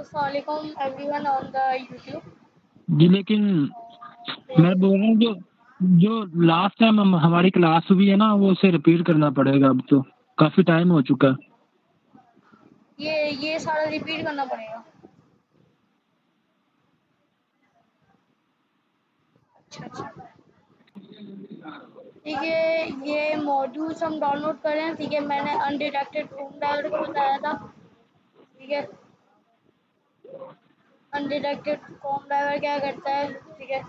Assalamualaikum everyone on the YouTube. जी लेकिन मैं बोल रहा हूँ जो जो लास्ट टाइम हमारी क्लास हुई है ना वो उसे रिपीट करना पड़ेगा। अब तो काफ़ी टाइम हो चुका है। ये सारा रिपीट करना पड़ेगा। अच्छा ठीक है, ये मॉड्यूल्स हम डाउनलोड करें। ठीक है, मैंने अनडिटेक्टेड क्रोम ड्राइवर को बताया था। ठीक है, अनडिटेक्टेड क्रोम ड्राइवर क्या करता है। ठीक है,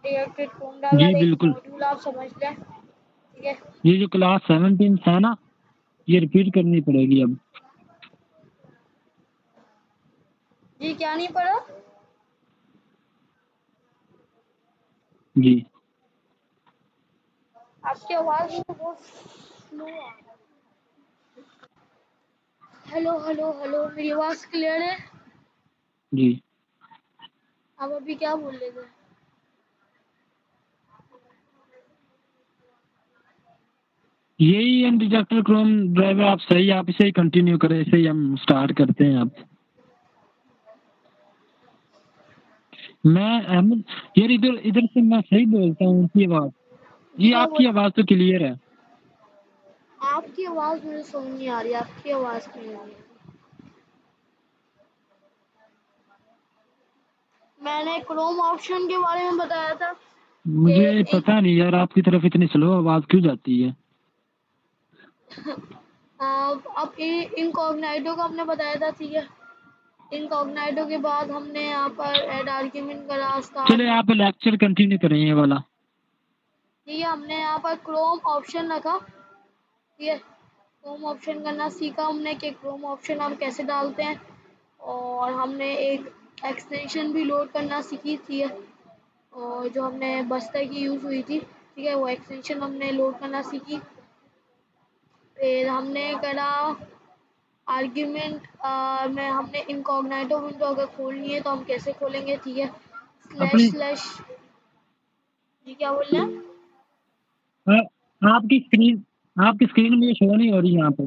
डिटेक्टेड क्रोम जी ड्राइवर एक बिल्कुल। मॉड्यूल आप समझ लें। ठीक है, ये जो क्लास 17 है ना ये रिपीट करनी पड़ेगी अब। जी क्या नहीं पढ़ा? जी आपकी आवाज़ बहुत स्लो आ रही है। हेलो हेलो हेलो, मेरी आवाज़ क्लियर है? जी आप अभी क्या बोल रहे थे? यही अनडिटेक्टेड क्रोम ड्राइवर आप सही, आप इसे ही कंटिन्यू करें, इसे ही हम स्टार्ट करते हैं अब। मैं अहमद यार इधर इधर से मैं सही बोलता हूँ उनकी आवाज़। जी आपकी आवाज़ तो क्लियर है। आपकी आवाज़ मुझे समझ नहीं आ रही। आपकी आवाज़ क्लियर है। मैंने क्रोम ऑप्शन के बारे में बताया था। मुझे पता नहीं यार आपकी तरफ इतनी स्लो आवाज़ क्यों जाती है। अब इनकॉग्नाइटो का हमने बताया था। ठीक है, इनकॉग्नाइटो के बाद हमने यहाँ पर ऐड आर्ग्यूमेंट करा स्टार्ट। चले आप लेक्चर कंटिन्यू करें ये वाला। ठीक है, हमने यहाँ पर क्रोम ऑप्शन रखा। ठीक है, क्रोम ऑप्शन करना सीखा हमने कि क्रोम ऑप्शन हम कैसे डालते हैं, और हमने एक एक्सटेंशन भी लोड करना सीखी थी, और जो हमने बस्तर की यूज़ हुई थी। ठीक है, वो एक्सटेंशन हमने लोड करना सीखी। फिर हमने करा आर्ग्यूमेंट में हमने इनकॉग्नाइटो विंडो अगर खोलनी है तो हम कैसे खोलेंगे। ठीक है, अपनी स्लैश जी क्या बोल रहे हैं? आपकी स्क्रीन में शो नहीं हो रही यहाँ पे।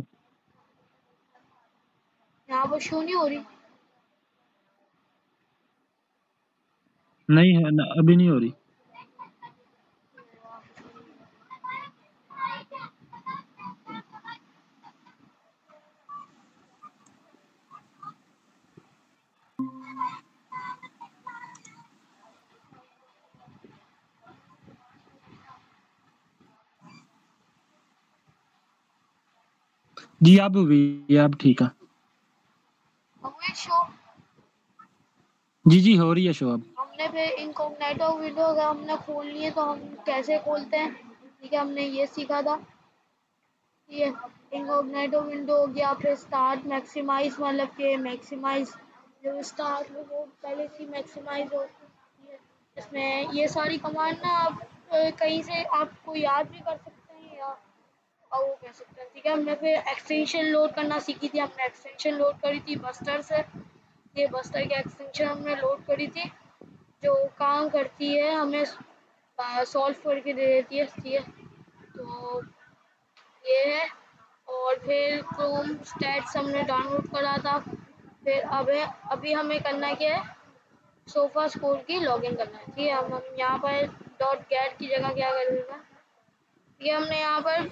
यहाँ पर शो नहीं हो रही। नहीं है ना, अभी नहीं हो रही। जी अब हुई, अब ठीक है। हुई शो? जी हो रही है शो अब। हमने फिर इनकॉग्नाइटो विंडो अगर हमने खोलनी है तो हम कैसे खोलते हैं। ठीक है, हमने ये सीखा था। ये इनकॉग्नाइटो विंडो हो गया, फिर स्टार्ट मैक्सिमाइज, मतलब कि मैक्सिमाइज जो स्टार्ट हो वो पहले से मैक्सिमाइज हो। इसमें ये सारी कमांड ना आप कहीं से आपको याद भी कर सकते हैं या वो कह सकते हैं। ठीक है, हमने फिर एक्सटेंशन लोड करना सीखी थी। हमने एक्सटेंशन लोड करी थी बस्टर से। ये बस्टर की एक्सटेंशन हमने लोड करी थी जो काम करती है, हमें सॉल्व करके दे देती है। ठीक है, तो ये है। और फिर क्रोम स्टैट्स हमने डाउनलोड करा था। फिर अब अभी हमें करना क्या है, सोफा स्कोर की लॉगिन करना है। ठीक है, हम यहाँ पर डॉट गेट की जगह क्या करेंगे, ये हमने यहाँ पर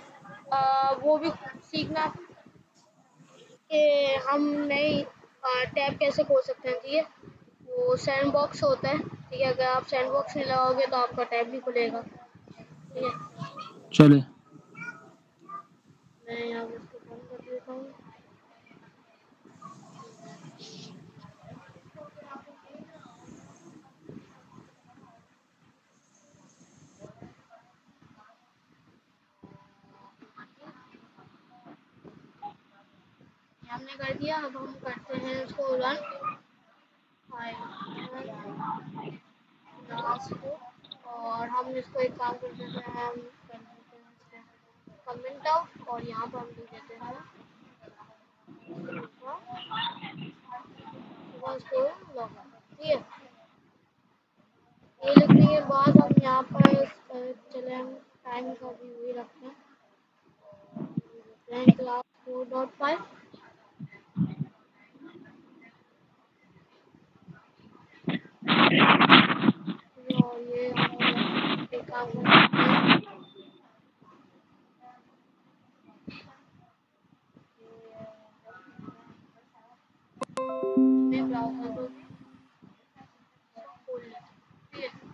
वो भी सीखना कि हम नई टैब कैसे खोल सकते हैं। ठीक है, वो सैंड बॉक्स होता है। ठीक है, अगर आप सैंड बॉक्स नहीं लगाओगे तो आपका टैब भी खुलेगा। ठीक है, चले मैं यहाँ पर इसको बंद कर देता हूँ। हमने कर दिया। अब हम करते हैं इसको रन लास्ट को, और हम इसको एक काम कर देते हैं, हम कर देते हैं इसको कमेंट आउट, और यहाँ पर हम लिख देते हैं ठीक है। ये लिखने के बाद हम यहाँ पर चले, हम टाइम का भी वही रखते हैं, क्लास 4.5। अपना फोन खोलते हैं। मैं ब्राउज़र को खोल लेते हैं, ठीक है।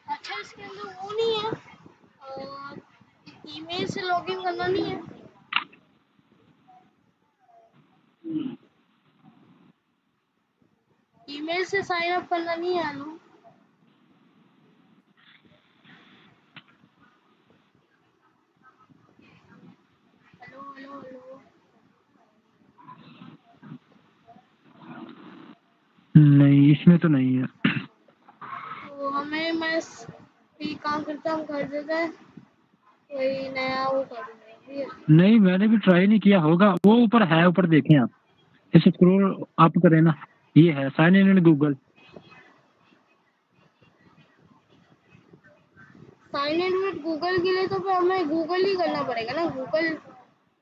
अच्छा, इसके अंदर वो नहीं है, ईमेल से लॉगिन करना नहीं है? ईमेल से साइन अप करना नहीं है अनु? Hello hello hello. नहीं, इसमें तो नहीं है। तो हमें मैं ये काम करता हम कर देते हैं, कोई नया वो कर देंगे, ठीक है। नहीं, मैंने भी ट्राई नहीं किया, होगा वो ऊपर है, ऊपर देखें आप, इसे स्क्रॉल अप करें ना, ये है sign in Google. Sign in with Google के लिए तो फिर हमें गूगल ही करना पड़ेगा ना, गूगल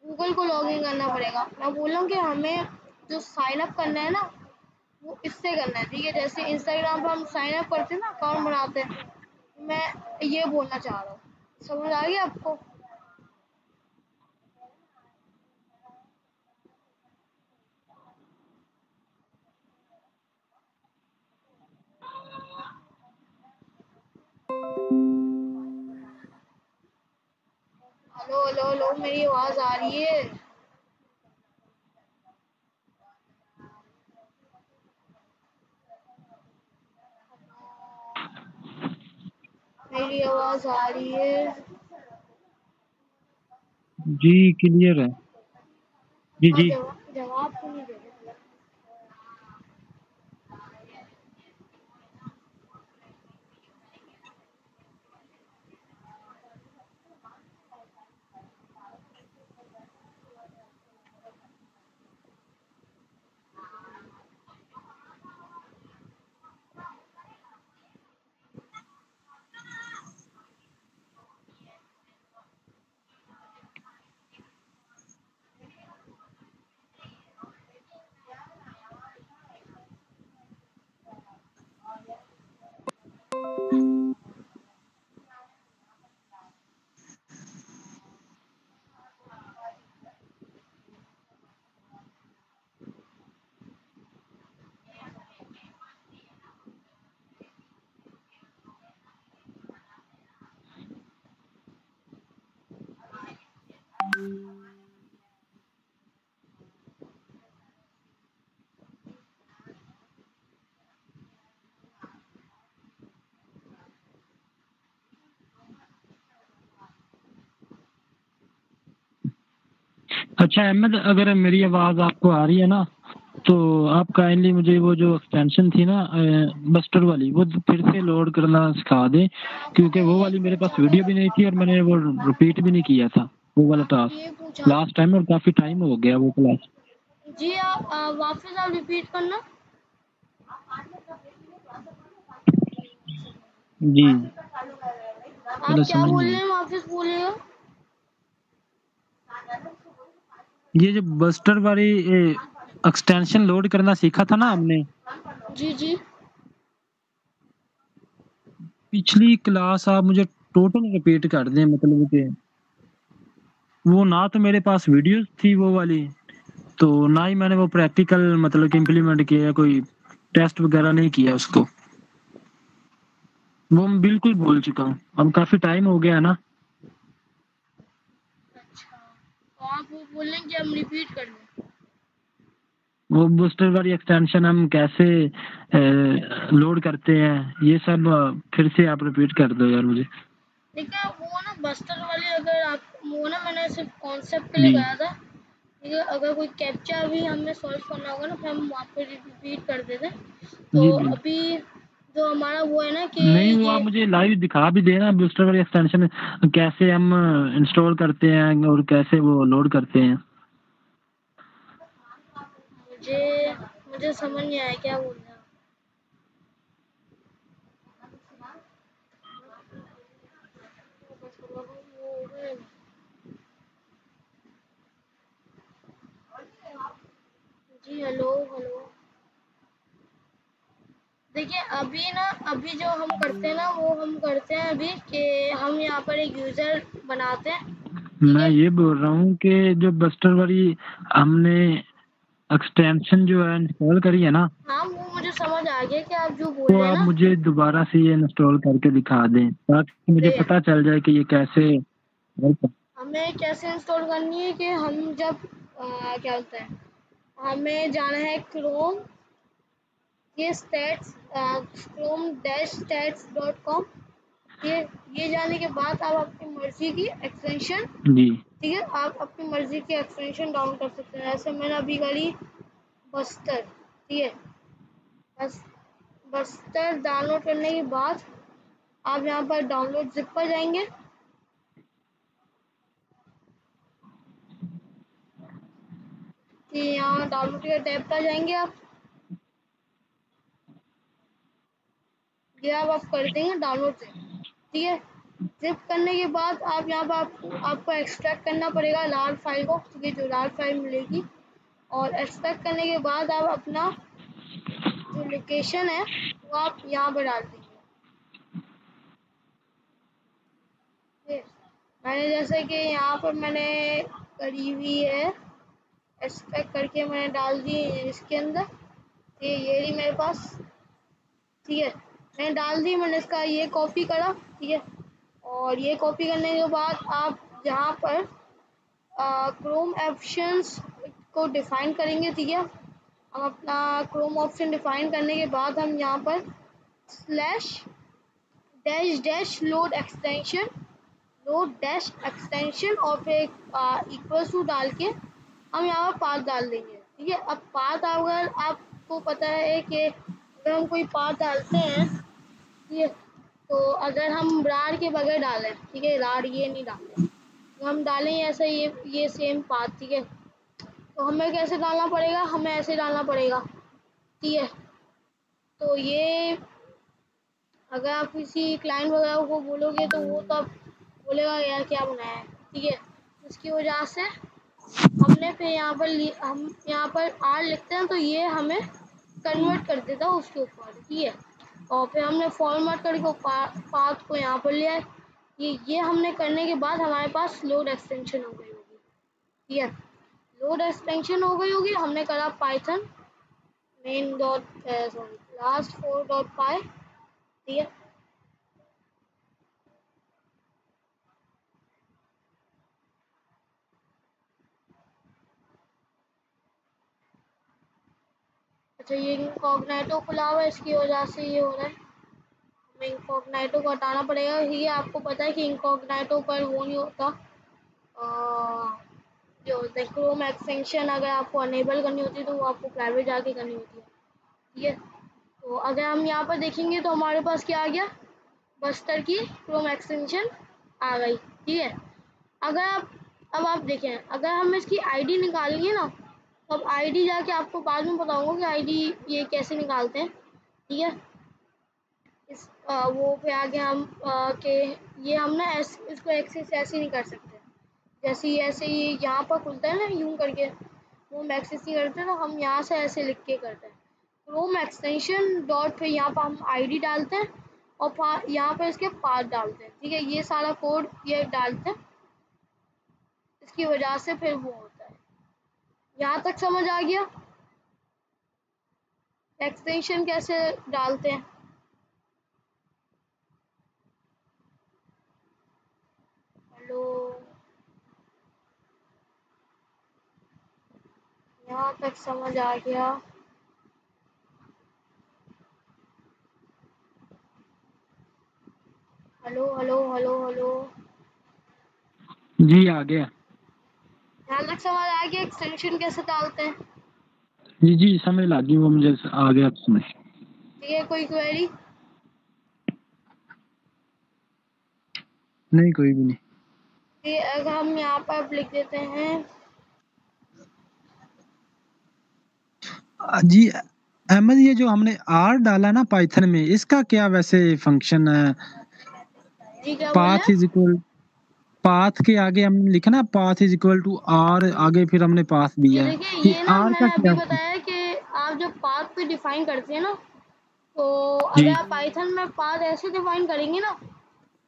गूगल को लॉगिन करना पड़ेगा। मैं बोल रहा हूँ कि हमें जो साइन अप करना है ना वो इससे करना है, ठीक है। जैसे इंस्टाग्राम पर हम साइन अप करते हैं ना, अकाउंट बनाते हैं, मैं ये बोलना चाह रहा हूँ, समझ आ गया आपको? हेलो हेलो हेलो, मेरी आवाज आ रही है? मेरी आवाज आ रही है? जी क्लियर है। जी हाँ, जी। जवाब तो नहीं दे रहे। अच्छा अहमद, अगर मेरी आवाज़ आपको आ रही है ना, तो आप काइंडली मुझे वो जो एक्सटेंशन थी ना बस्टर वाली, वो फिर से लोड करना सिखा दें, क्योंकि वो वाली मेरे पास वीडियो भी नहीं थी और मैंने वो रिपीट भी नहीं किया था वो वाला ये टास्क पूछा लास्ट टाइम, और काफ़ी टाइम हो गया वो क्लास। जी, आप वापस आप रिपीट करना। जी आप चलो, क्या समझ बोल नहीं रहे आई। हैं, वापस बोलिएगा। ये जो बस्टर वाली एक्सटेंशन लोड करना सीखा था ना हमने, जी जी। पिछली क्लास आप मुझे टोटल रिपीट कर दें, मतलब कि वो ना तो मेरे पास वीडियोस थी वो वाली, तो ना ही मैंने वो प्रैक्टिकल मतलब कि इम्प्लीमेंट किया, कोई टेस्ट वगैरह नहीं किया उसको, वो मैं बिल्कुल भूल चुका हूँ, अब काफ़ी टाइम हो गया है ना। अच्छा, तो आप वो बोल रहे हैं कि हम रिपीट कर दें? वो बूस्टर वाली एक्सटेंशन हम कैसे लोड करते हैं, ये सब फिर से आप रिपीट कर दो यार मुझे। देखिए, वो ना बस्टर वाली, अगर आप वो ना, मैंने सिर्फ कॉन्सेप्ट के लिए जी कहा था, ठीक है। अगर कोई कैप्चा भी हमें सॉल्व करना होगा ना, फिर हम वहाँ पे रिपीट कर देते हैं। तो जी जी। अभी जो हमारा वो है ना कि नहीं, वो ये आप मुझे लाइव दिखा भी देना, बूस्टर वाली एक्सटेंशन कैसे हम इंस्टॉल करते हैं और कैसे वो लोड करते हैं। मुझे मुझे समझ नहीं आया क्या बोल रहे हैं आप। देखिए अभी जो हम करते हैं ना वो हम करते हैं अभी कि हम यहाँ पर एक यूजर बनाते हैं, ठीक मैं है। ये बोल रहा हूँ कि जो बस्टर वाली हमने एक्सटेंशन जो है इंस्टॉल करी है ना, हाँ वो मुझे समझ आ गया कि आप जो बोल वो रहे हैं आप ना, मुझे दोबारा से ये इंस्टॉल करके दिखा दें ताकि मुझे ये पता चल जाए कि ये कैसे work हमें कैसे इंस्टॉल करनी है कि हम जब क्या बोलते हैं, हमें जाना है क्रोम, ये स्टैट्स chrome-stats.com, ये जाने के बाद आप अपनी मर्जी की एक्सटेंशन, जी ठीक है, आप अपनी मर्जी की एक्सटेंशन डाउन कर सकते हैं। जैसे मैंने अभी करी बस्तर, ठीक है। बस बस्तर डाउनलोड करने के बाद आप यहाँ पर डाउनलोड जिप पर जाएंगे, कि यहाँ डाउनलोड के टैब पर जाएंगे आप, ये आप कर देंगे डाउनलोड जिप, ठीक है। जिप करने के बाद आप यहाँ पर आपको एक्सट्रैक्ट करना पड़ेगा लार फाइल को, ठीक है, जो लार फाइल मिलेगी, और एक्सट्रैक्ट करने के बाद आप अपना जो लोकेशन है वो आप यहाँ पर डाल देंगे। मैंने जैसे कि यहाँ पर मैंने करी हुई है, एक्सट्रैक्ट करके मैंने डाल दी इसके अंदर, ये रही मेरे पास, ठीक है। मैंने डाल दी, मैंने इसका ये कॉपी करा, ठीक है। और ये कॉपी करने के बाद आप यहाँ पर क्रोम ऑप्शंस को डिफाइन करेंगे, ठीक है। हम अपना क्रोम ऑप्शन डिफाइन करने के बाद हम यहाँ पर slash dash dash load dash extension और फिर इक्वल टू डाल के हम यहाँ पर पाथ डाल देंगे, ठीक है। अब पाथ अगर आपको पता है कि अगर हम कोई पाथ डालते हैं, ठीक है, तो अगर हम रार के बगैर डालें, ठीक है, रार ये नहीं डालें, तो हम डालें ऐसा ये सेम पाथ, ठीक है। तो हमें कैसे डालना पड़ेगा, हमें ऐसे डालना पड़ेगा, ठीक है। तो ये अगर आप किसी क्लाइंट वगैरह को बोलोगे तो वो तो आप बोलेगा यार क्या बनाया है, ठीक है। उसकी वजह से हमने फिर हम यहाँ पर आर लिखते हैं तो ये हमें कन्वर्ट कर देता है उसके ऊपर, ठीक है। और फिर हमने फॉर्मेट करके पाथ को यहाँ पर लिया है, ये हमने करने के बाद हमारे पास लोड एक्सटेंशन हो गई होगी, ठीक है। लोड एक्सटेंशन हो गई होगी, हमने करा Python main dot sorry last 4.py, ठीक है। अच्छा ये इनकॉग्निटो खुला हुआ है, इसकी वजह से ये हो रहा है, हमें इनकॉग्निटो को हटाना पड़ेगा। ये आपको पता है कि इनकॉग्निटो पर वो नहीं होता, जो क्रोम एक्सटेंशन अगर आपको अनेबल करनी होती है तो वो आपको प्राइवेट जाके करनी होती है, ठीक है। तो अगर हम यहाँ पर देखेंगे तो हमारे पास क्या आ गया, बस्तर की क्रोम एक्सटेंशन आ गई, ठीक है। अगर आप अब आप देखें, अगर हम इसकी आईडी निकालेंगे ना, तो अब आईडी जाके आपको बाद में बताऊंगा कि आईडी ये कैसे निकालते हैं, ठीक है। इस वो पे आगे हम के ये हम ना इसको एक्सेस ऐसे नहीं कर सकते, जैसे ऐसे ही यहाँ पर खुलता है ना यूं करके, वो हम एक्सेस नहीं करते, तो हम यहाँ से ऐसे लिख के करते हैं क्रोम एक्सटेंशन डॉट, फिर यहाँ पर हम आईडी डालते हैं और यहाँ पर इसके पाथ डालते हैं, ठीक है। ये सारा कोड ये डालते हैं, इसकी वजह से फिर वो होता है। यहाँ तक समझ आ गया एक्सटेंशन कैसे डालते हैं? हेलो, यहाँ तक समझ आ गया? हेलो हेलो हेलो हेलो, जी आ गया। यहाँ तक समझ आ गया एक्सटेंशन कैसे डालते हैं? जी जी समझ लगी, वो मुझे आ गया समझ। ठीक है, कोई क्वेरी? नहीं कोई भी नहीं। ये अगर हम यहाँ पर लिख देते हैं, जी अहमद, ये जो हमने आर डाला ना पाइथन में, इसका क्या वैसे फंक्शन है? जी क्या बोल रहे पाथ हैं? इज इक्वल, पाथ के आगे हमने लिखा ना path is equal to R, आगे फिर हमने पाथ ये दिया है, देखिए, ये ये ना आर का मैंने अभी क्या? बताया कि आप जब पाथ पे डिफाइन करते हैं ना, तो जी। अगर आप पाइथन में पाथ ऐसे डिफाइन करेंगे ना,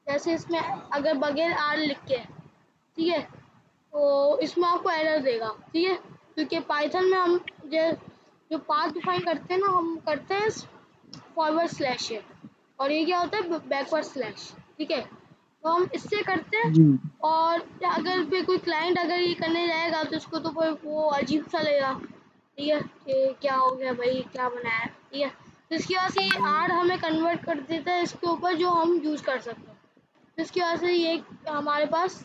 जैसे इसमें अगर बगैर आर लिख के, ठीक है, तो इसमें आपको एरर देगा, ठीक है, क्योंकि पाइथन में हम जो पाथ डिफाइन करते हैं ना, हम करते हैं फॉरवर्ड स्लैश है, और ये क्या होता है बैकवर्ड स्लैश, ठीक है, तो हम इससे करते हैं। जी। और अगर भी कोई क्लाइंट अगर ये करने जाएगा तो उसको तो कोई वो अजीब सा लगेगा, ठीक है, कि क्या हो गया भाई, क्या बनाया, ठीक है, तो इसकी वजह से आर हमें कन्वर्ट कर देता है इसके ऊपर जो हम यूज़ कर सकते हैं। तो इसकी वजह से ये हमारे पास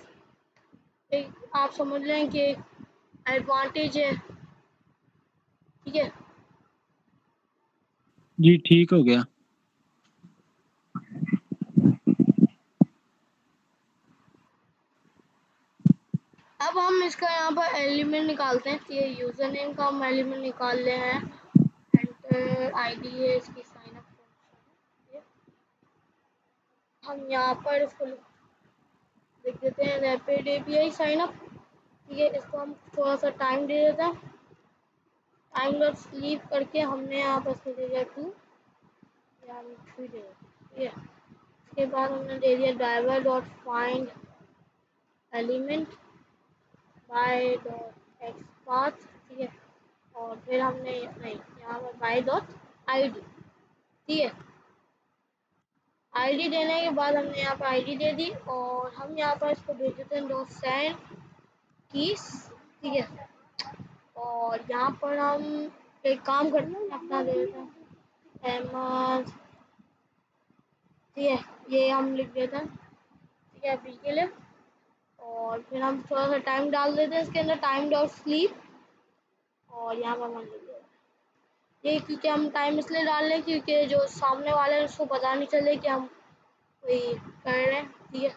एक आप समझ लें कि एडवांटेज है, ठीक है। जी ठीक हो गया। अब हम इसका यहाँ पर एलिमेंट निकालते हैं, ये यूज़र नेम का हम एलिमेंट निकाल ले हैं, एंटर आईडी है इसकी, साइन अप फंक्शन है, हम यहाँ पर इसको लिख देते हैं रैपिड एपीआई साइन अप, ठीक है, इसको हम थोड़ा सा टाइम दे देते हैं, टाइम डॉट स्लीप करके हमने यहाँ पर इसको दे दिया 2 या हम 3 दे देते, ठीक है, इसके बाद हमने दे दिया driver dot find element by dot x path, ठीक है, और फिर हमने नहीं यहाँ पर बाय डॉट आईडी, ठीक है, आईडी देने के बाद हमने यहाँ पर आईडी दे दी, और हम यहाँ पर इसको भेज देते हैं डॉट सेंड कीज, ठीक है, और यहाँ पर हम एक काम करते हैं अपना दे देते हैं अहमद, ठीक है, ये हम लिख देते हैं, ठीक है, अभी के लिए, और फिर हम थोड़ा सा टाइम डाल देते हैं इसके अंदर, टाइम डॉट स्लीप, और यहाँ पर हम लिख देते हैं ये, क्योंकि हम टाइम इसलिए डाल रहे हैं क्योंकि जो सामने वाले हैं उसको पता नहीं चले कि हम कोई कर रहे हैं, ठीक है,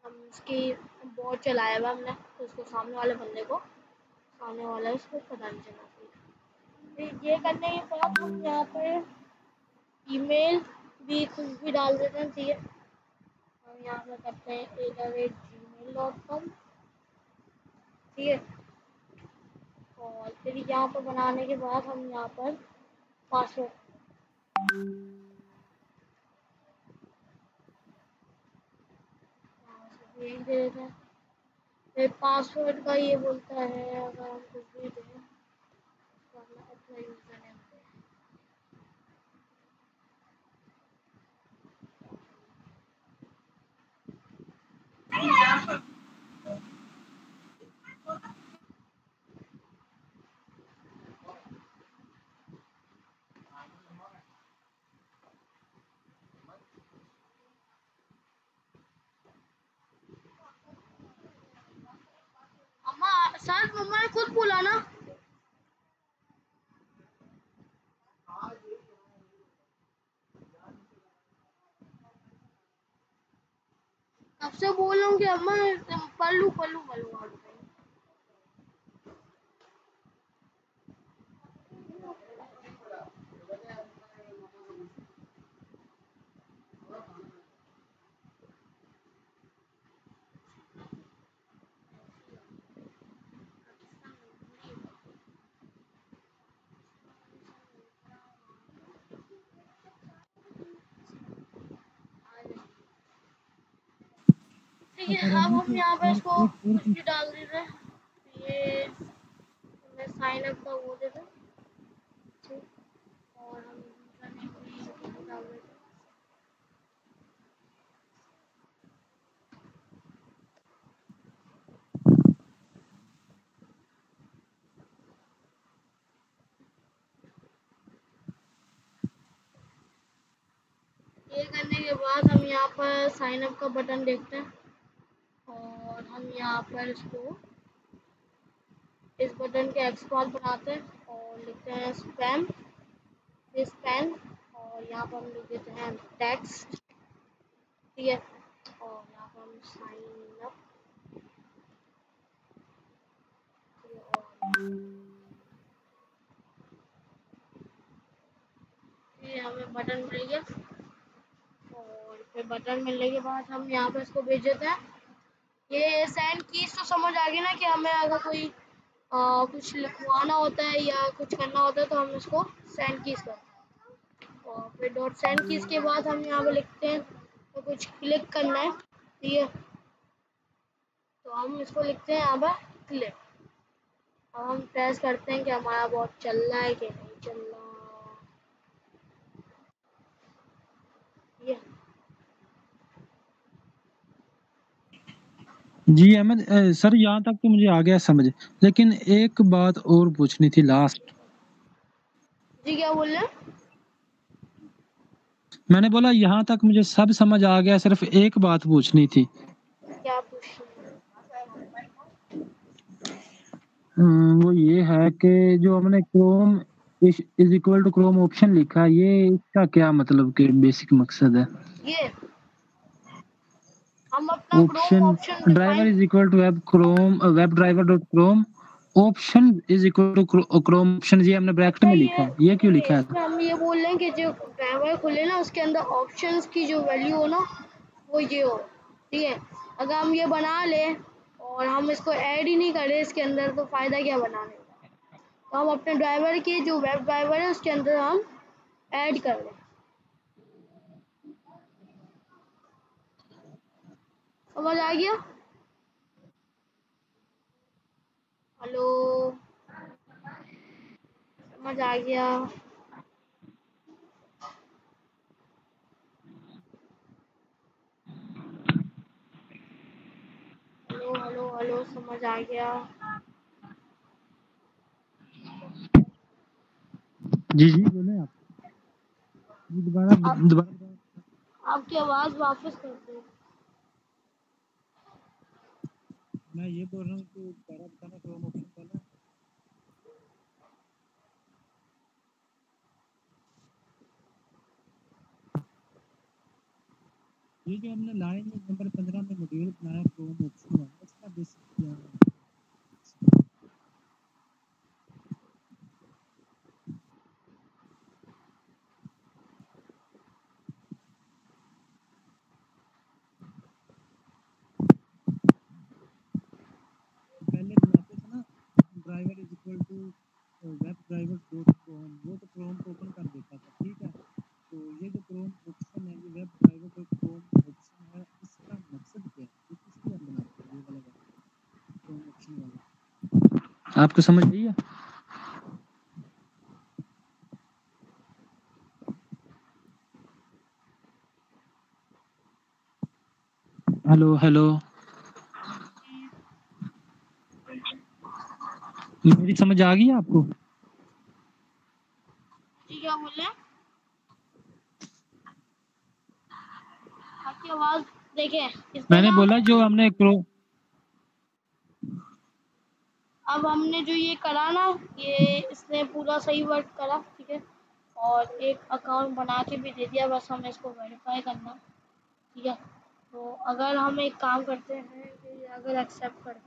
हम उसकी बॉट चलाया हुआ हमने, तो उसको सामने वाले बंदे को, सामने वाला उसको पता नहीं चलना चाहिए। तो ये करने के बाद हम यहाँ पर ईमेल भी कुछ भी डाल देते हैं, ठीक है, हम यहाँ पर करते हैं @gmail.com, ठीक है, और फिर यहाँ पर बनाने के बाद हम यहाँ पर पासवर्ड दे देते हैं, फिर पासवर्ड का ये बोलता है अगर हम कुछ भी दें तो अपना यूज़र नेम दें, अम्मा सर मम्मा ने खुद बोला ना, अब से बोल रहा हूँ कि अम्मा पढ़ लूँ ठीक है, अब हम यहाँ पे इसको कुछ भी डाल देते हैं, ये मैं साइन अप का वो देते हैं, ठीक, और हम यूज़र नेम भी डाल देते हैं, ये करने के बाद हम यहाँ पर साइन अप का बटन देखते हैं, और हम यहाँ पर इसको इस बटन के एक्सपांड बनाते हैं और लिखते हैं स्पैम, स्पैम, और यहाँ पर हम लिख देते हैं टेक्स्ट, ठीक है, और यहाँ पर हम साइन अप, ये हमें बटन मिल गया, और फिर बटन मिलने के बाद हम यहाँ पर इसको भेज देते हैं। ये सेंड कीज तो समझ आ गई ना कि हमें अगर कोई कुछ लिखवाना होता है या कुछ करना होता है तो हम इसको सेंड कीज करते हैं। और फिर डॉट सेंड कीज के बाद हम यहाँ पे लिखते हैं तो कुछ क्लिक करना है, ठीक है, तो हम इसको लिखते हैं यहाँ पर क्लिक। अब हम प्रेस करते हैं कि हमारा बॉट चल रहा है कि नहीं चल रहा। ये जी अहमद सर यहाँ तक तो मुझे आ गया समझ, लेकिन एक बात और पूछनी थी लास्ट। जी क्या बोल रहे हैं? मैंने बोला यहाँ तक मुझे सब समझ आ गया, सिर्फ एक बात पूछनी थी। क्या पूछ रहे वो ये है कि जो हमने Chrome is equal to Chrome option लिखा है, ये इसका क्या मतलब कि बेसिक मकसद है? हैं? ये हम अपना Chrome option option driver define, is equal to web driver dot Chrome option is equal to Chrome option, ये हमने ब्रैकेट अच्छा में लिखा है, ये क्यों नहीं, लिखा है? इसमें हम ये बोल रहे हैं कि जो ड्राइवर खुले ना उसके अंदर ऑप्शंस की जो वैल्यू हो ना वो ये हो, ठीक है। अगर हम ये बना लें और हम इसको ऐड ही नहीं करें इसके अंदर तो फ़ायदा क्या बनाने का। तो हम अपने ड्राइवर की जो वेब ड्राइवर है उसके अंदर हम ऐड कर लें। समझ आ गया? हेलो, समझ आ गया? हेलो हेलो हेलो, समझ आ गया? जी जी बोले आप। जी दोबारा आप दोबारा बताएं। आपकी आवाज़ वापस कर दो। मैं ये बोल रहा हूँ कि दोबारा बताना क्रोम ऑप्शन वाला। ये जो हमने लाइन नंबर 15 में मॉड्यूल बनाया क्रोम ऑप्शन वाला, इसका बेसिक क्या है? पहले बनाते थे ना driver is equal to web driver dot com, वो तो क्रोम को ओपन कर देता था, ठीक है। तो ये जो क्रोम ऑप्शन है, ये web driver dot com option है, इसका मकसद क्या है? ये किस लिए हम बनाते हैं ये वाला क्रोम ऑप्शन वाला? आपको समझ आई है? हेलो हेलो, मेरी समझ आ गई आपको? जी क्या बोल रहे हैं? आपकी आवाज़ देखिए इसमें मैंने ना, बोला जो हमने अब हमने जो ये करा ना ये इसने पूरा सही वर्क करा, ठीक है, और एक अकाउंट बना के भी दे दिया, बस हमें इसको वेरीफाई करना, ठीक है। तो अगर हम एक काम करते हैं कि अगर एक्सेप्ट करता है,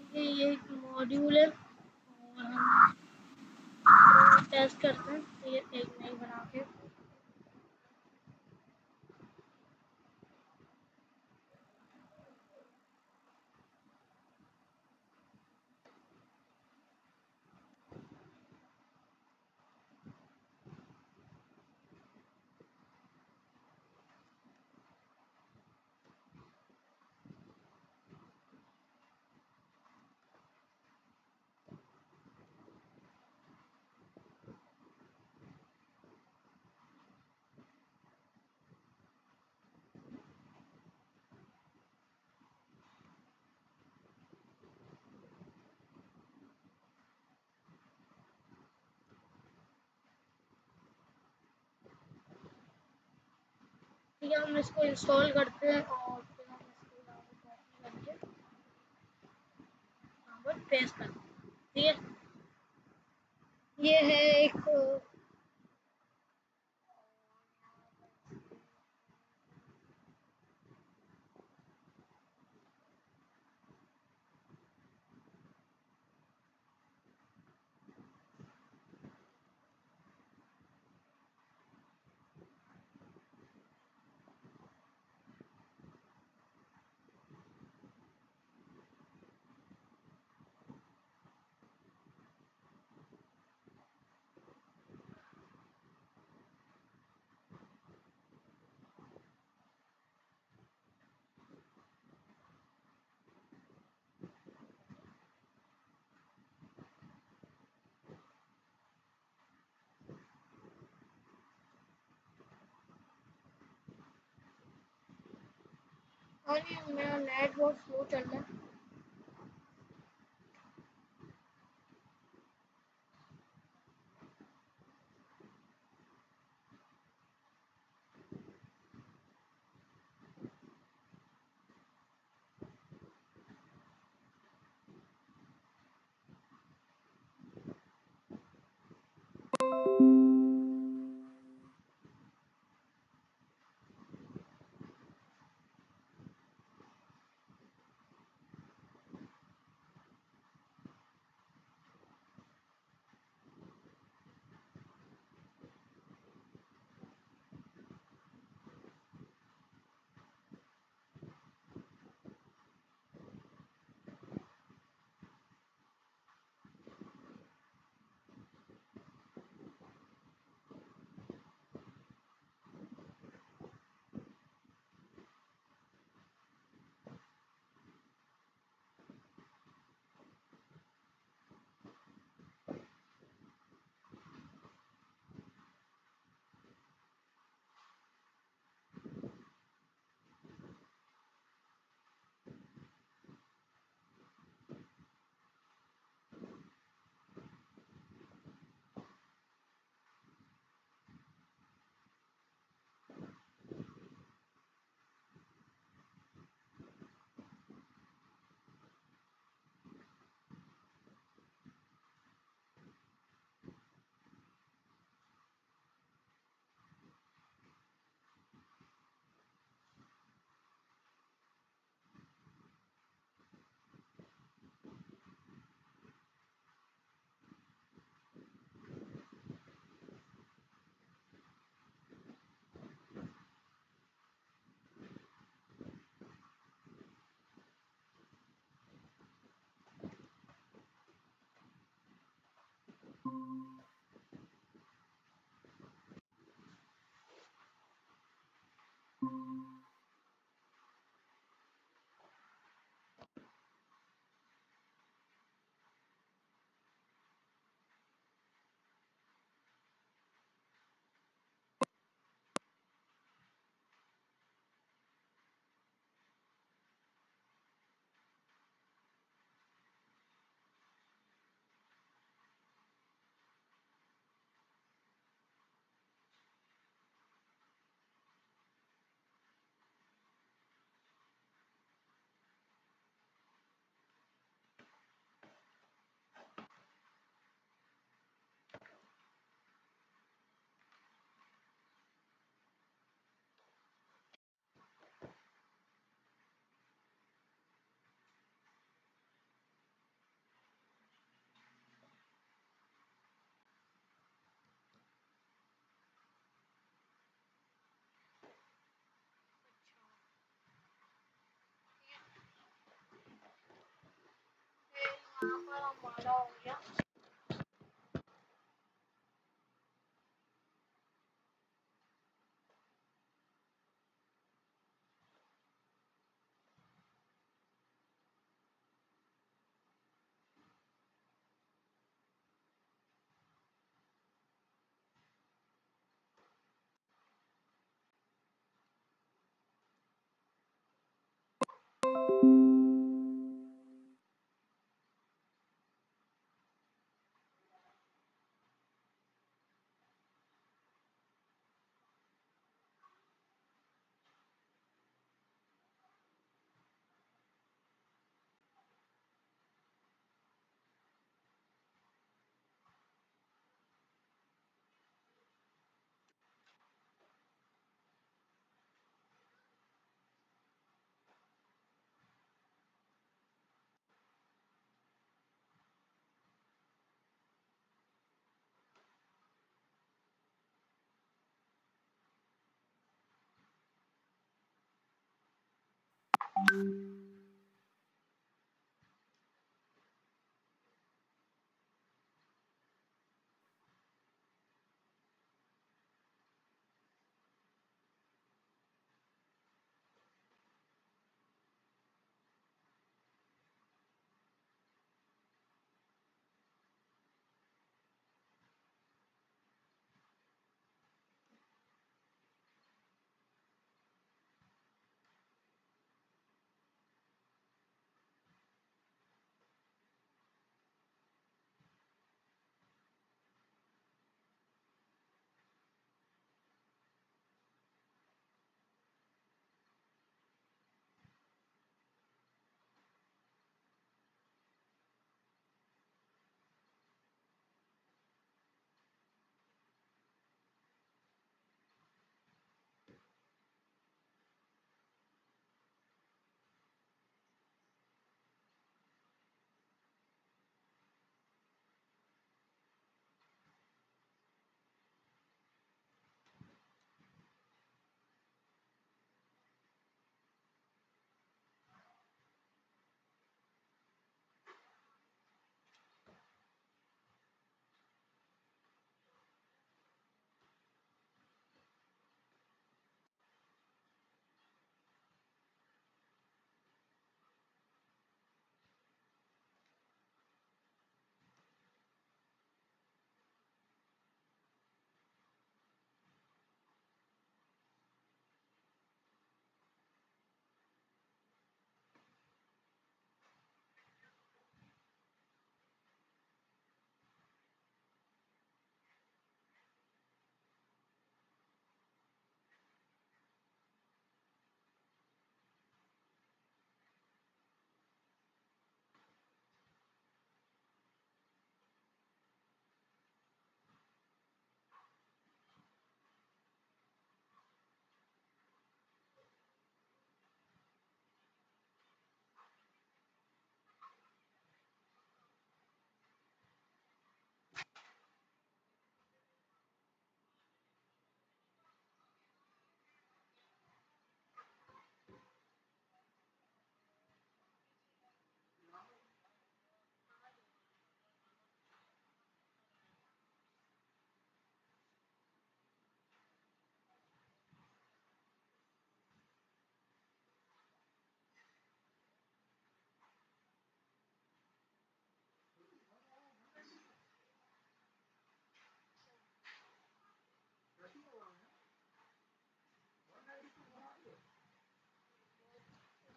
ठीक है, ये एक मॉड्यूल है और हम टेस्ट करते हैं, तो ये एक नई बना के, ठीक है, हम इसको इंस्टॉल करते हैं और फिर हम इसको यहाँ पर कॉपी करके यहाँ पर पेस्ट करते हैं। ठीक है, ये है एक और ये मेरा नेट बहुत स्लो चल रहा है। यहाँ पर हमारा हो गया।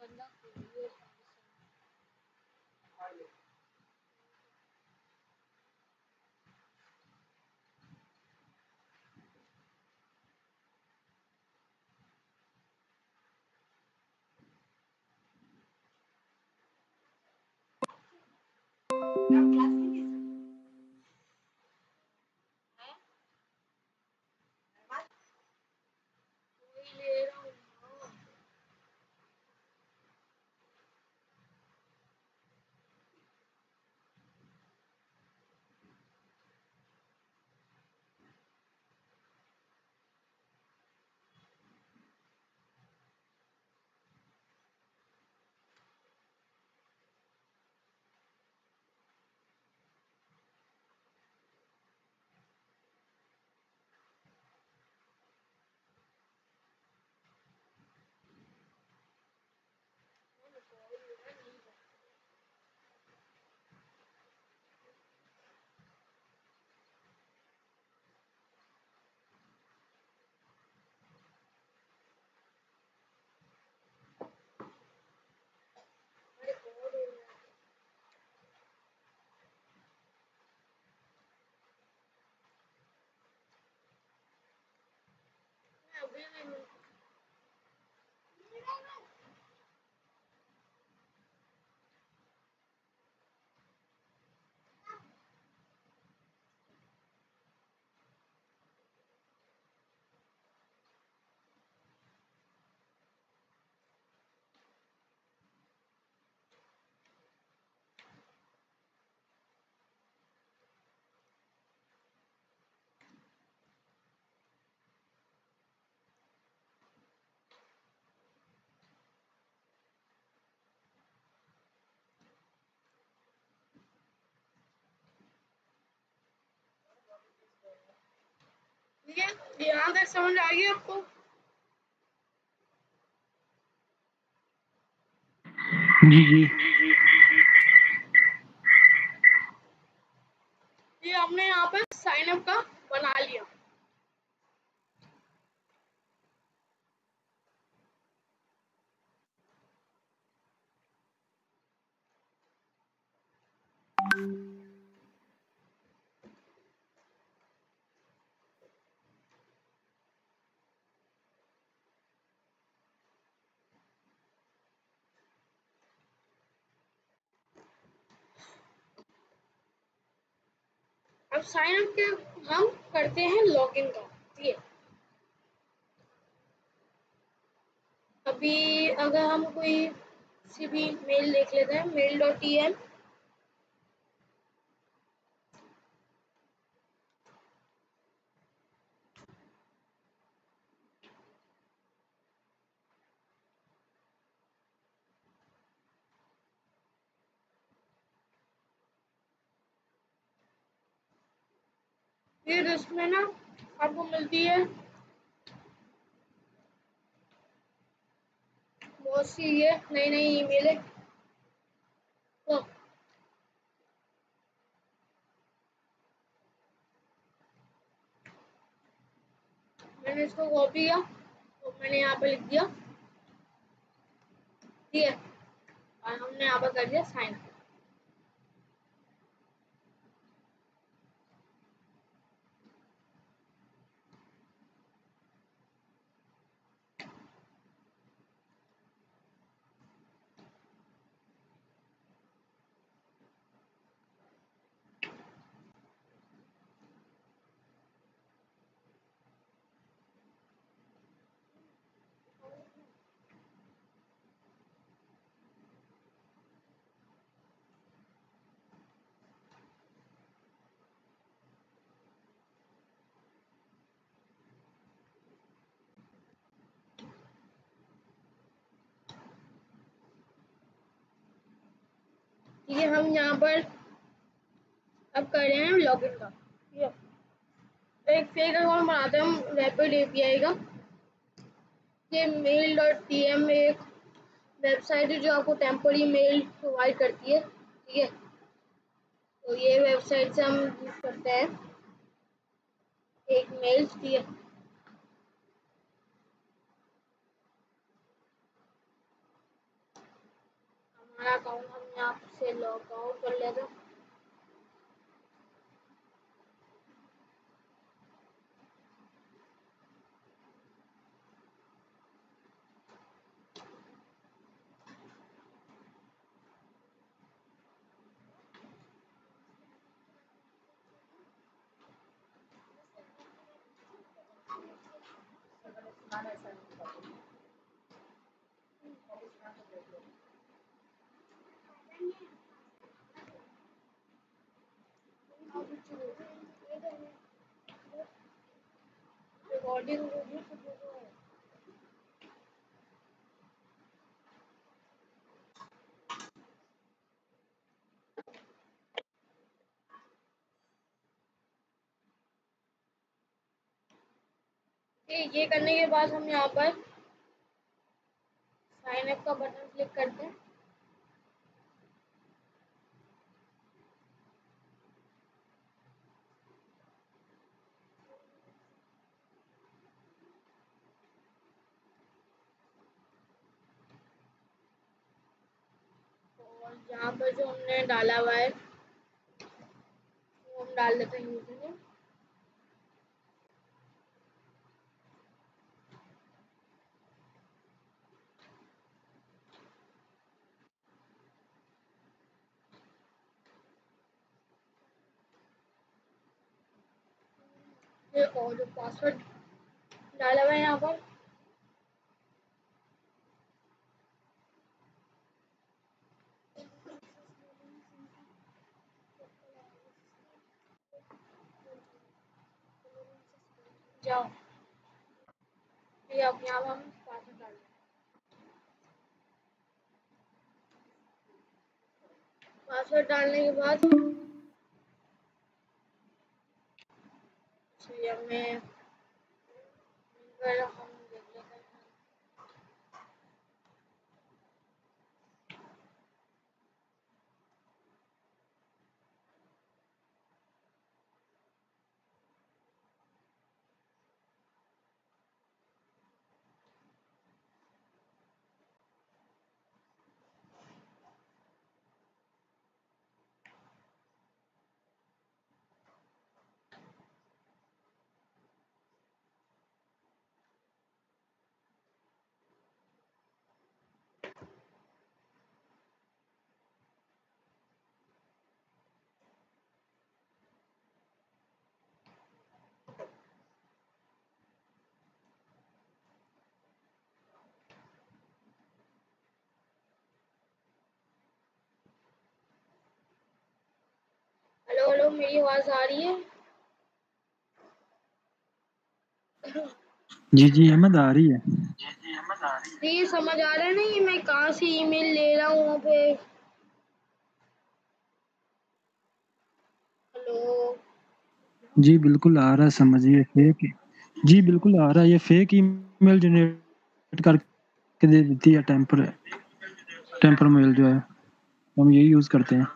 गंदा ये वही ले रहा हूँ ना। अभी भी ठीक है, यहाँ तक समझ आ गई आपको? जी जी। ये हमने यहाँ पर साइन अप का बना लिया। अब साइन अप के हम करते हैं लॉगिन का। ठीक है, अभी अगर हम कोई सी भी मेल देख लेते हैं, mail.tm। फिर इसमें ना आपको मिलती है बहुत सी ये नई नई ईमेलें। तो मैंने इसको कॉपी किया तो मैंने यहाँ पे लिख दिया। ठीक है, और हमने यहाँ पर कर दिया साइन। ठीक है, हम यहाँ पर अब कर रहे हैं लॉगिन का। ठीक है, एक फेक अकाउंट बनाते हैं हम रैपिड एपीआई का। ये mail.tm एक वेबसाइट है जो आपको टेम्पररी मेल प्रोवाइड करती है। ठीक है, तो ये वेबसाइट से हम यूज करते हैं एक मेल। ठीक है, हमारा अकाउंट हम यहाँ से लॉग आउट कर लेते हैं। रिकॉर्डिंग ये करने के बाद हम यहाँ पर साइन अप का बटन क्लिक करते हैं। और यहाँ पर जो हमने डाला हुआ है वो हम डाल देते हैं यूजर नेम। और जो पासवर्ड डाला हुआ है यहाँ पर जाओ, ये अब यहाँ पर हम पासवर्ड डाल दें। पासवर्ड डालने के बाद हमें फिर हम देख लेते हैं। हेलो हेलो, मेरी आवाज आ रही है? जी अहमद आ रही है। ये समझ आ रहा है ना ये मैं कहाँ से ईमेल ले रहा हूँ वहाँ पे? हेलो। जी बिल्कुल आ रहा है, समझिए फेक। जी बिल्कुल आ रहा है, ये फेक ईमेल जनरेट करके दे देती है। टेम्पर मेल जो है हम यही यूज करते हैं।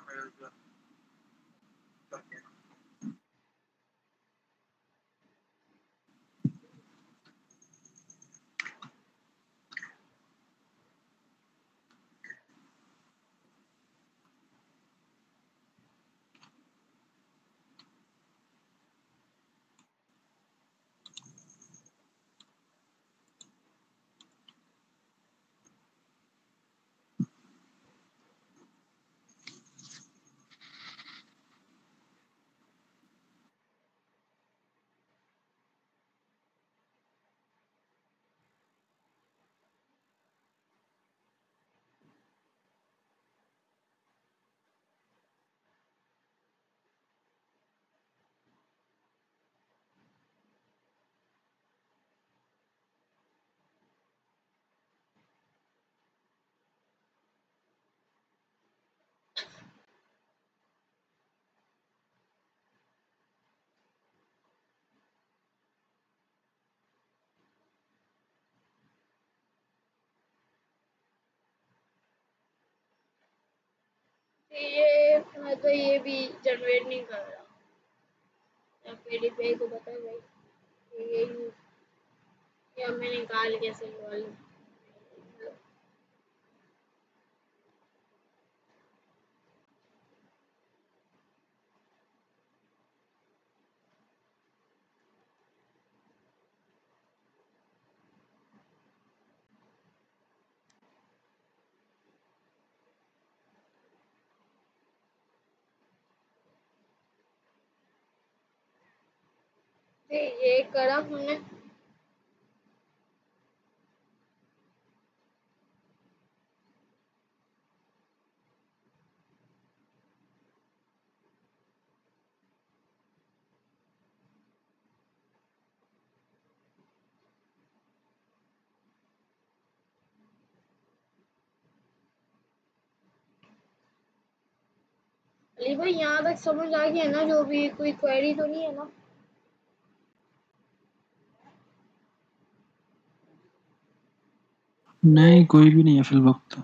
ये मैं तो ये भी जनरेट नहीं कर रहा। पीडीपी को बता भाई ये यूज या मैं निकाल कैसे निकालूं? ये करा हमने। अली भाई यहाँ तक समझ आ गया ना? जो भी कोई क्वेरी तो नहीं है ना? नहीं कोई भी नहीं है फिल वक्त।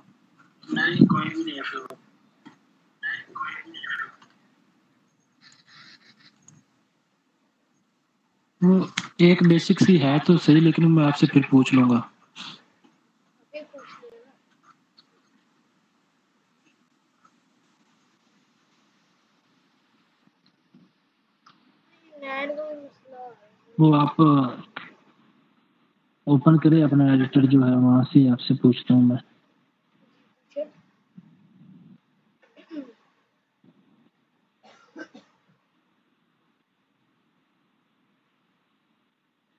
वो एक बेसिक सी है तो सही, लेकिन मैं आपसे फिर पूछ लूंगा। अभी पूछ लेना। नेट का भी मसला है। वो आप ओपन करें अपना एडिटर जो है, वहां से आपसे पूछता हूँ मैं। पूछे।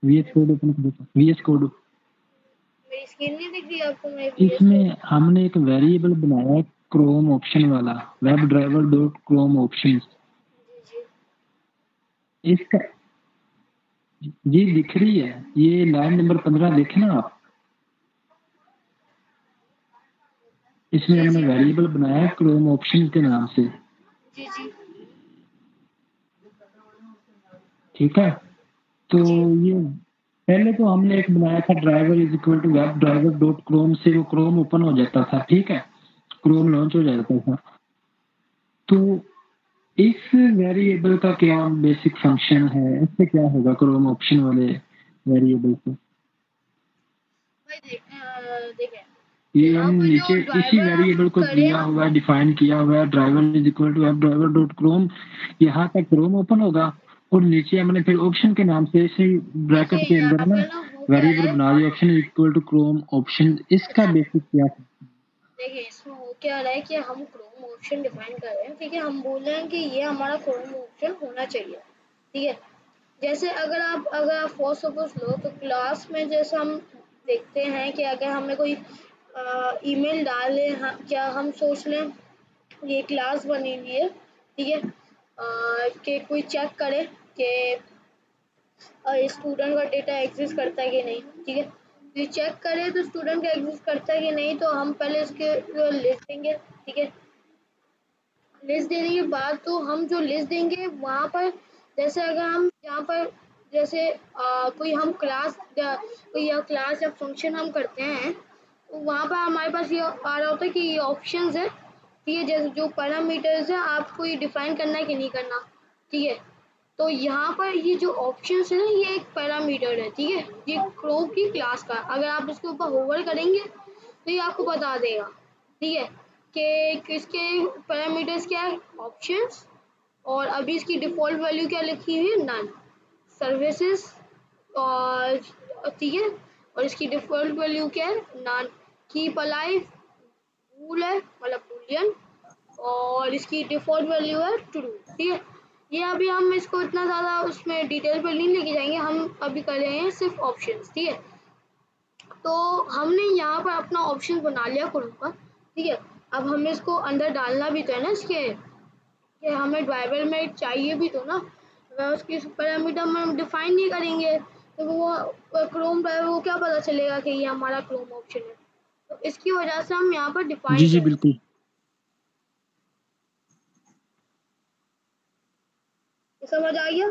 वीएस कोड ओपन करो, वीएस कोड। मेरी स्क्रीन नहीं दिख रही आपको? मेरे वीएस कोड। इसमें हमने एक वेरिएबल बनाया है क्रोम ऑप्शन वाला, web driver dot Chrome option. जी जी। इसका जी दिख रही है, ये लाइन नंबर 15 देखे ना आप। इसमें जी हमने जी। वेरिएबल बनाया है क्रोम ऑप्शन के नाम से। जी जी। ठीक है, तो जी ये पहले तो हमने एक बनाया था driver is equal to web driver dot Chrome से वो क्रोम ओपन हो जाता था, ठीक है, क्रोम लॉन्च हो जाता था। तो इस वेरिएबल का क्या बेसिक फंक्शन है, इससे क्या होगा क्रोम ऑप्शन वाले वेरिएबल से? भाई देखें ये यहाँ हम पर नीचे जो इसी ड्राइवर हम वेरिएबल को करें, दिया हुआ है, डिफाइन किया हुआ है, driver is equal to web driver dot Chrome, यहाँ तक क्रोम ओपन होगा और नीचे हमने फिर ऑप्शन के नाम से इसी ब्रैकेट देखिए के अंदर यहाँ ना पे ना हो क्या वेरिएबल रहा है, बना दिया option is equal to Chrome option. इसका बेसिक क्या है? देखिए इसमें हो क्या रहा है कि हम क्रोम ऑप्शन डिफाइन कर रहे हैं, ठीक है, हम बोल रहे हैं कि ये हमारा क्रोम ऑप्शन होना चाहिए, ठीक है। जैसे अगर आप फॉर सपोज लो तो क्लास में जैसे हम देखते हैं कि अगर हमें कोई ईमेल डाले, क्या हम सोच लें ये क्लास बनी हुई है, ठीक है, कि कोई चेक करे कि स्टूडेंट का डेटा एग्जिस्ट करता है कि नहीं, ठीक है। ये चेक करें तो स्टूडेंट का एग्जिस्ट करता है कि नहीं, तो हम पहले इसके लिस्ट देंगे, ठीक है। लिस्ट देने के बाद तो हम जो लिस्ट देंगे वहाँ पर, जैसे अगर हम यहाँ पर जैसे कोई हम कोई या क्लास या फंक्शन हम करते हैं, तो वहाँ पर हमारे पास ये आ रहा होता है कि ये ऑप्शंस है, ठीक है, जैसे जो पैरामीटर्स है आपको ये डिफाइन करना है कि नहीं करना, ठीक है। तो यहाँ पर ये जो ऑप्शंस है ना, ये एक पैरामीटर है, ठीक है, ये क्रोम की क्लास का, अगर आप इसके ऊपर होवर करेंगे तो ये आपको बता देगा, ठीक है, कि किसके पैरामीटर्स क्या है, ऑप्शंस, और अभी इसकी डिफ़ॉल्ट वैल्यू क्या लिखी हुई है, नन सर्विसेज, और ठीक है, और इसकी डिफ़ॉल्ट वैल्यू क्या है, नन कीप अलाइव बूल है मतलब बूलियन, और इसकी डिफ़ॉल्ट वैल्यू है ट्रू, ठीक है। ये अभी हम इसको इतना ज़्यादा उसमें डिटेल पर नहीं लेके जाएंगे, हम अभी कर रहे हैं सिर्फ ऑप्शंस, ठीक है। तो हमने यहाँ पर अपना ऑप्शन बना लिया क्रोम का, ठीक है। अब हमें इसको अंदर डालना भी तो है ना इसके, कि हमें ड्राइवर में चाहिए भी तो ना, अगर उसकी पैरामीटर में हम डिफाइन नहीं करेंगे तो वो क्रोम ड्राइवर को क्या पता चलेगा कि ये हमारा क्रोम ऑप्शन है, तो इसकी वजह से हम यहाँ पर जी डिफाइन जी करें। बिल्कुल। ये समझ आ गया?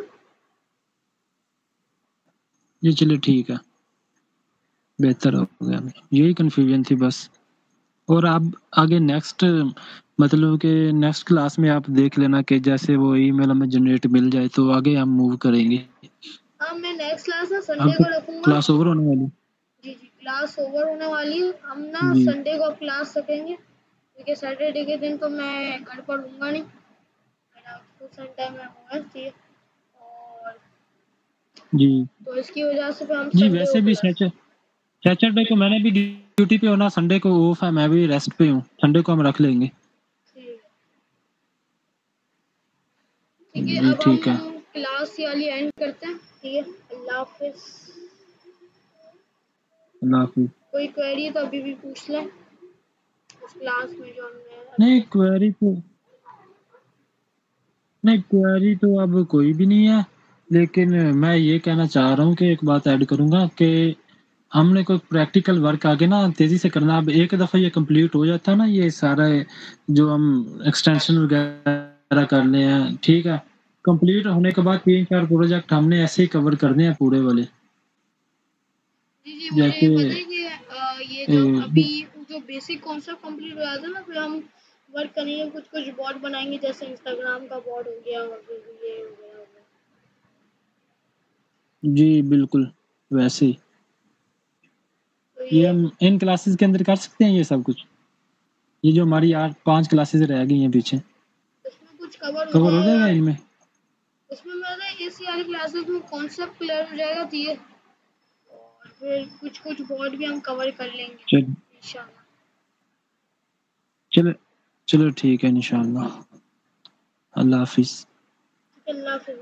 जी चलिए ठीक है, बेहतर हो गया, यही कन्फ्यूजन थी बस। और आप आगे नेक्स्ट मतलब कि नेक्स्ट क्लास में आप देख लेना कि जैसे वो ईमेल हमें जनरेट मिल जाए तो आगे हम मूव करेंगे। हाँ, मैं नेक्स्ट क्लास ना अब संडे तो को रखूंगा। क्लास ओवर होने वाली। जी जी, क्लास ओवर होने वाली है, हम ना जी संडे को क्लास रखेंगे, क्योंकि सैटरडे के दिन तो मैं घर पर हूँगा नहीं, मेरा फुल टाइम में होगा, ठीक है, और जी तो इसकी वजह से फिर हम जी। संडे को वैसे भी क्लास। सैटरडे को मैंने भी ड्यूटी पे होना, संडे को ऑफ है, मैं भी रेस्ट पे हूँ, संडे को हम रख लेंगे। ठीक है, जी अब हम ठीक है। क्लास वाली एंड करते हैं, ठीक है, अल्लाह हाफिज। अल्लाह हाफिज। कोई क्वेरी तो अभी भी पूछ लें उस क्लास में जो हमने नहीं अभी। क्वेरी तो अब कोई भी नहीं है, लेकिन मैं ये कहना चाह रहा हूँ कि एक बात ऐड करूंगा कि हमने कोई प्रैक्टिकल वर्क आगे ना तेजी से करना। अब एक दफा ये कंप्लीट हो जाता है ना, ये सारा जो हम एक्सटेंशन वगैरह करने हैं, ठीक है, कंप्लीट होने के बाद 3-4 प्रोजेक्ट हमने ऐसे ही कवर करने हैं पूरे वाले। जी जी, मुझे जैसे ये पता है कि ये जब अभी जो बेसिक कॉन्सेप्ट कंप्लीट हो जाता है ना, फिर हम वर्क करेंगे, कुछ कुछ बोर्ड बनाएंगे, जैसे इंस्टाग्राम का बोर्ड हो गया, और फिर ये हो गया। जी बिल्कुल वैसे ही तो ये ये हम इन क्लासेस के अंदर कर सकते हैं ये सब कुछ, ये जो हमारी 8-5 क्लासेस रह गई हैं पीछे, इसमें कुछ कवर हो कवर हो जाएगा, जाएगा इनमें। इसमें मेरा इस वाली क्लासेस में कॉन्सेप्ट क्लियर हो जाएगा, ठीक है, और फिर कुछ कुछ बोर्ड भी हम कवर कर लेंगे चल इंशाल्लाह। चलो चलो ठीक है इंशाल्लाह। अल्लाह हाफिज। अल्लाह हाफिज़।